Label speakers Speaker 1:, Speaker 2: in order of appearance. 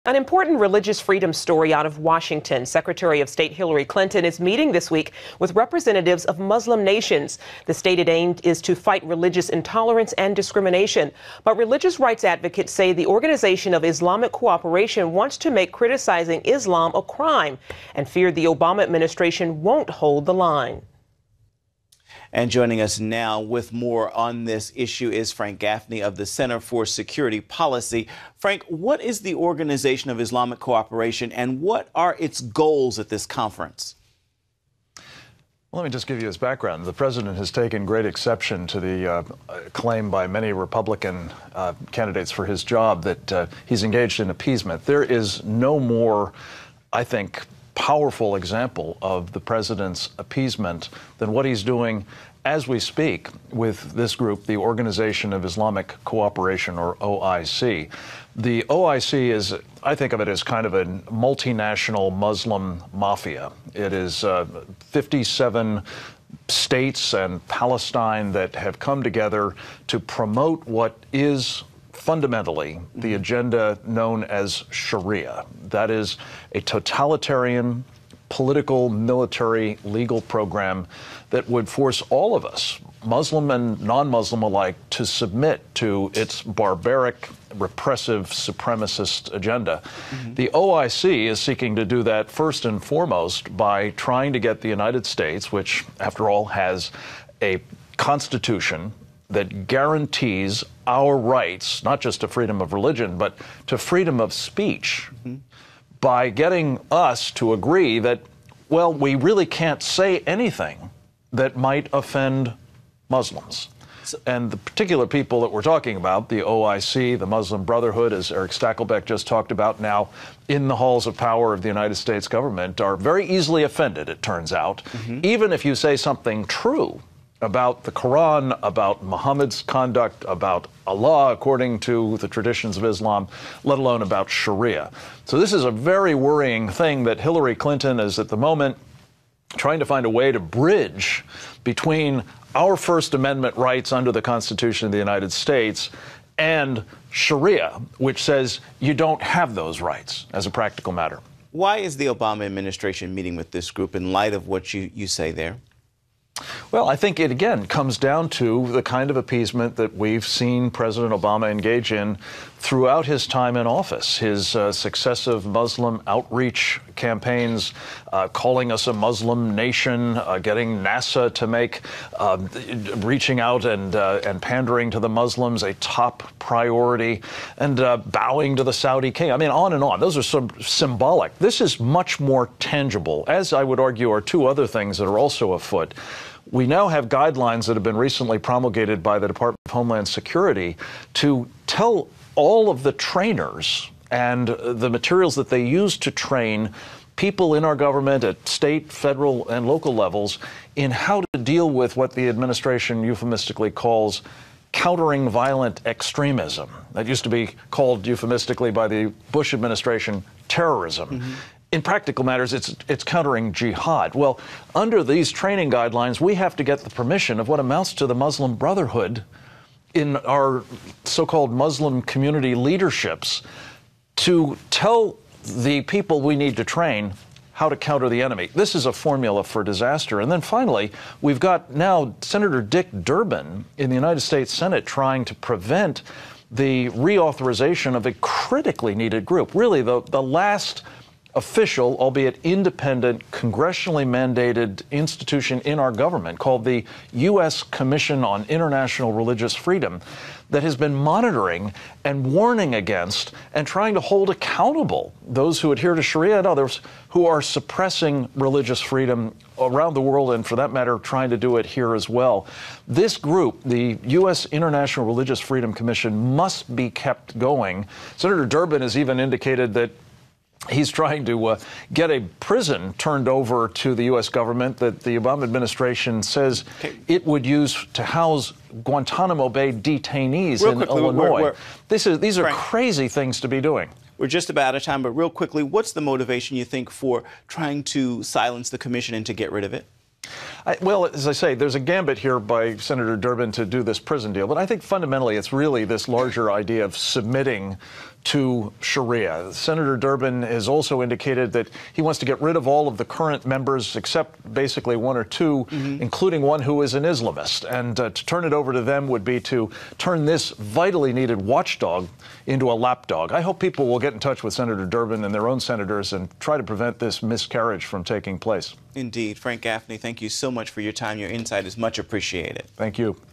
Speaker 1: An important religious freedom story out of Washington. Secretary of State Hillary Clinton is meeting this week with representatives of Muslim nations. The stated aim is to fight religious intolerance and discrimination. But religious rights advocates say the Organization of Islamic Cooperation wants to make criticizing Islam a crime and fear the Obama administration won't hold the line.
Speaker 2: And joining us now with more on this issue is Frank Gaffney of the Center for Security Policy. Frank, what is the Organization of Islamic Cooperation and what are its goals at this conference?
Speaker 3: Well, let me just give you his background. The president has taken great exception to the claim by many Republican candidates for his job that he's engaged in appeasement. There is no more, I think, powerful example of the president's appeasement than what he's doing as we speak with this group, the Organization of Islamic Cooperation, or OIC. The OIC is, I think of it as kind of a multinational Muslim mafia. It is 57 states and Palestine that have come together to promote what is fundamentally the agenda known as Sharia. That is a totalitarian, political, military, legal program that would force all of us, Muslim and non-Muslim alike, to submit to its barbaric, repressive, supremacist agenda. The OIC is seeking to do that first and foremost by trying to get the United States, which, after all, has a constitution that guarantees our rights, not just to freedom of religion, but to freedom of speech, by getting us to agree that, well, we really can't say anything that might offend Muslims. And the particular people that we're talking about, the OIC, the Muslim Brotherhood, as Eric Stakelbeck just talked about, now in the halls of power of the United States government, are very easily offended, it turns out, even if you say something true about the Quran, about Muhammad's conduct, about Allah according to the traditions of Islam, let alone about Sharia. So this is a very worrying thing that Hillary Clinton is at the moment trying to find a way to bridge between our First Amendment rights under the Constitution of the United States and Sharia, which says you don't have those rights as a practical matter.
Speaker 2: Why is the Obama administration meeting with this group in light of what you say there?
Speaker 3: Well, I think it, again, comes down to the kind of appeasement that we've seen President Obama engage in throughout his time in office. His successive Muslim outreach campaigns, calling us a Muslim nation, getting NASA to make reaching out and pandering to the Muslims a top priority, and bowing to the Saudi king. I mean, on and on. Those are some symbolic. This is much more tangible, as I would argue are two other things that are also afoot. We now have guidelines that have been recently promulgated by the Department of Homeland Security to tell all of the trainers and the materials that they use to train people in our government at state, federal, and local levels in how to deal with what the administration euphemistically calls countering violent extremism. That used to be called euphemistically by the Bush administration terrorism. In practical matters, it's countering jihad. Well, under these training guidelines, we have to get the permission of what amounts to the Muslim Brotherhood in our so-called Muslim community leaderships to tell the people we need to train how to counter the enemy. This is a formula for disaster. And then finally, we've got now Senator Dick Durbin in the United States Senate trying to prevent the reauthorization of a critically needed group, really the last official, albeit independent, congressionally mandated institution in our government called the U.S. Commission on International Religious Freedom that has been monitoring and warning against and trying to hold accountable those who adhere to Sharia and others who are suppressing religious freedom around the world and, for that matter, trying to do it here as well. This group, the U.S. International Religious Freedom Commission, must be kept going. Senator Durbin has even indicated that he's trying to get a prison turned over to the U.S. government that the Obama administration says it would use to house Guantanamo Bay detainees in Illinois. These are crazy things to be doing.
Speaker 2: We're just about out of time, but real quickly, what's the motivation, you think, for trying to silence the commission and to get rid of it?
Speaker 3: Well, as I say, there's a gambit here by Senator Durbin to do this prison deal, but I think fundamentally it's really this larger idea of submitting to Sharia. Senator Durbin has also indicated that he wants to get rid of all of the current members except basically one or two, including one who is an Islamist. And to turn it over to them would be to turn this vitally needed watchdog into a lapdog. I hope people will get in touch with Senator Durbin and their own senators and try to prevent this miscarriage from taking place.
Speaker 2: Indeed. Frank Gaffney, thank you so much for your time. Your insight is much appreciated.
Speaker 3: Thank you.